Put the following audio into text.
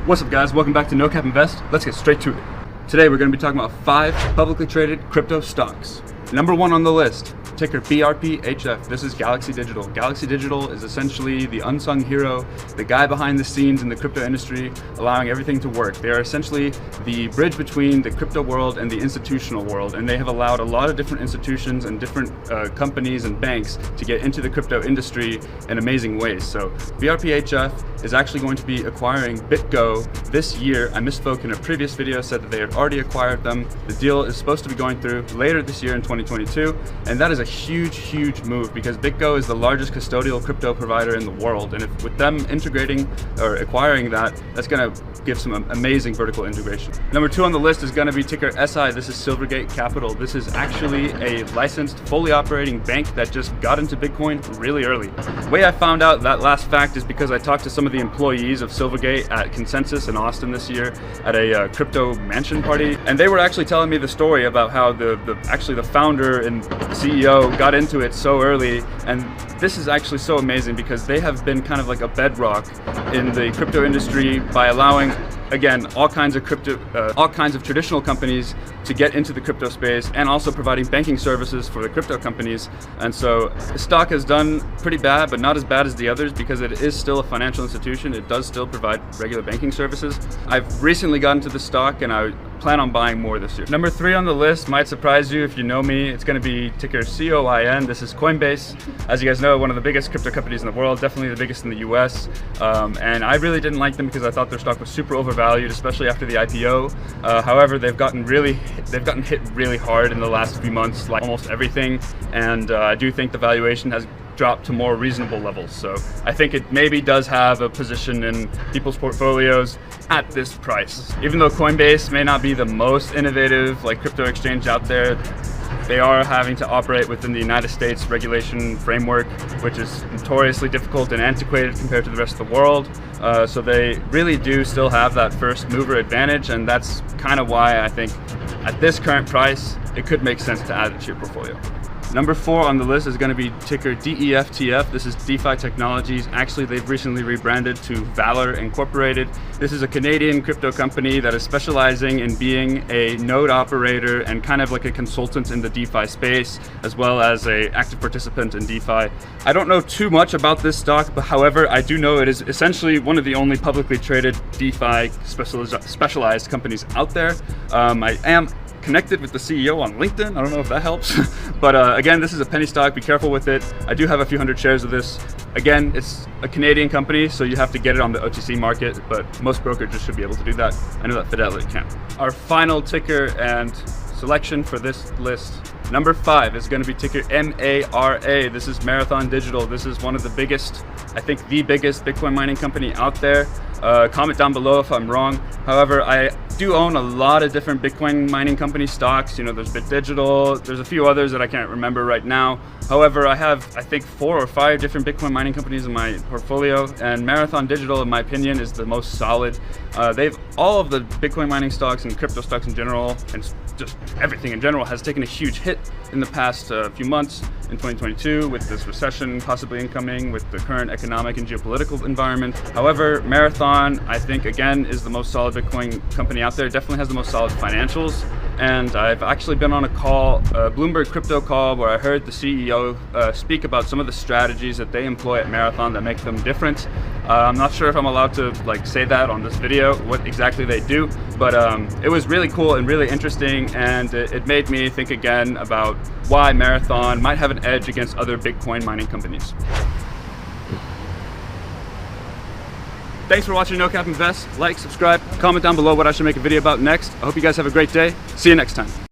What's up guys, welcome back to No Cap Invest. Let's get straight to it. Today we're going to be talking about 5 publicly traded crypto stocks. Number 1 on the list, ticker BRPHF. This is Galaxy Digital. Galaxy Digital is essentially the unsung hero, the guy behind the scenes in the crypto industry, allowing everything to work. They are essentially the bridge between the crypto world and the institutional world, and they have allowed a lot of different institutions and different companies and banks to get into the crypto industry in amazing ways. So BRPHF is actually going to be acquiring BitGo this year. I misspoke in a previous video, said that they had already acquired them. The deal is supposed to be going through later this year in 2022, and that is a huge move because BitGo is the largest custodial crypto provider in the world, and if with them integrating or acquiring that, that's going to give some amazing vertical integration. Number 2 on the list is going to be ticker SI. This is Silvergate Capital. This is actually a licensed, fully operating bank that just got into Bitcoin really early. The way I found out that last fact is because I talked to some of the employees of Silvergate at Consensus in Austin this year at a crypto mansion party, and they were actually telling me the story about how actually the founder and CEO got into it so early, and this is actually so amazing because they have been kind of like a bedrock in the crypto industry by allowing, again, all kinds of traditional companies to get into the crypto space, and also providing banking services for the crypto companies. And so the stock has done pretty bad, but not as bad as the others because it is still a financial institution. It does still provide regular banking services. I've recently gotten to the stock and I plan on buying more this year. Number 3 on the list might surprise you if you know me. It's going to be ticker COIN. This is Coinbase. As you guys know, one of the biggest crypto companies in the world, definitely the biggest in the US. And I really didn't like them because I thought their stock was super overvalued, especially after the IPO. However, they've gotten hit really hard in the last few months, like almost everything. And I do think the valuation has dropped to more reasonable levels. So I think it maybe does have a position in people's portfolios at this price. Even though Coinbase may not be the most innovative crypto exchange out there, they are having to operate within the United States regulation framework, which is notoriously difficult and antiquated compared to the rest of the world. So they really do still have that first mover advantage, and that's kind of why I think at this current price, it could make sense to add it to your portfolio. Number 4 on the list is going to be ticker DEFTF. This is DeFi Technologies. Actually, they've recently rebranded to Valour Inc. This is a Canadian crypto company that is specializing in being a node operator and kind of like a consultant in the DeFi space, as well as an active participant in DeFi. I don't know too much about this stock, but however, I do know it is essentially one of the only publicly traded DeFi specialized companies out there. I am connected with the CEO on LinkedIn. I don't know if that helps, but again, this is a penny stock. Be careful with it. I do have a few hundred shares of this. Again, it's a Canadian company, so you have to get it on the OTC market, but most brokerages should be able to do that. I know that Fidelity can. Our final ticker and selection for this list, number 5 is going to be ticker MARA. This is Marathon Digital. This is one of the biggest, I think the biggest Bitcoin mining company out there. Comment down below if I'm wrong. However, I do own a lot of different Bitcoin mining company stocks. You know, there's BitDigital, there's a few others that I can't remember right now. However, I have, I think, 4 or 5 different Bitcoin mining companies in my portfolio, and Marathon Digital, in my opinion, is the most solid. All of the Bitcoin mining stocks and crypto stocks in general, and just everything in general, has taken a huge hit in the past few months in 2022 with this recession possibly incoming, with the current economic and geopolitical environment. However, Marathon, I think, again, is the most solid Bitcoin company out there. Definitely has the most solid financials. And I've actually been on a call, a Bloomberg crypto call, where I heard the CEO speak about some of the strategies that they employ at Marathon that make them different. I'm not sure if I'm allowed to say that on this video, what exactly they do, but it was really cool and really interesting, and it made me think again about why Marathon might have an edge against other Bitcoin mining companies. Thanks for watching No Cap Invest. Like, subscribe, comment down below what I should make a video about next. I hope you guys have a great day. See you next time.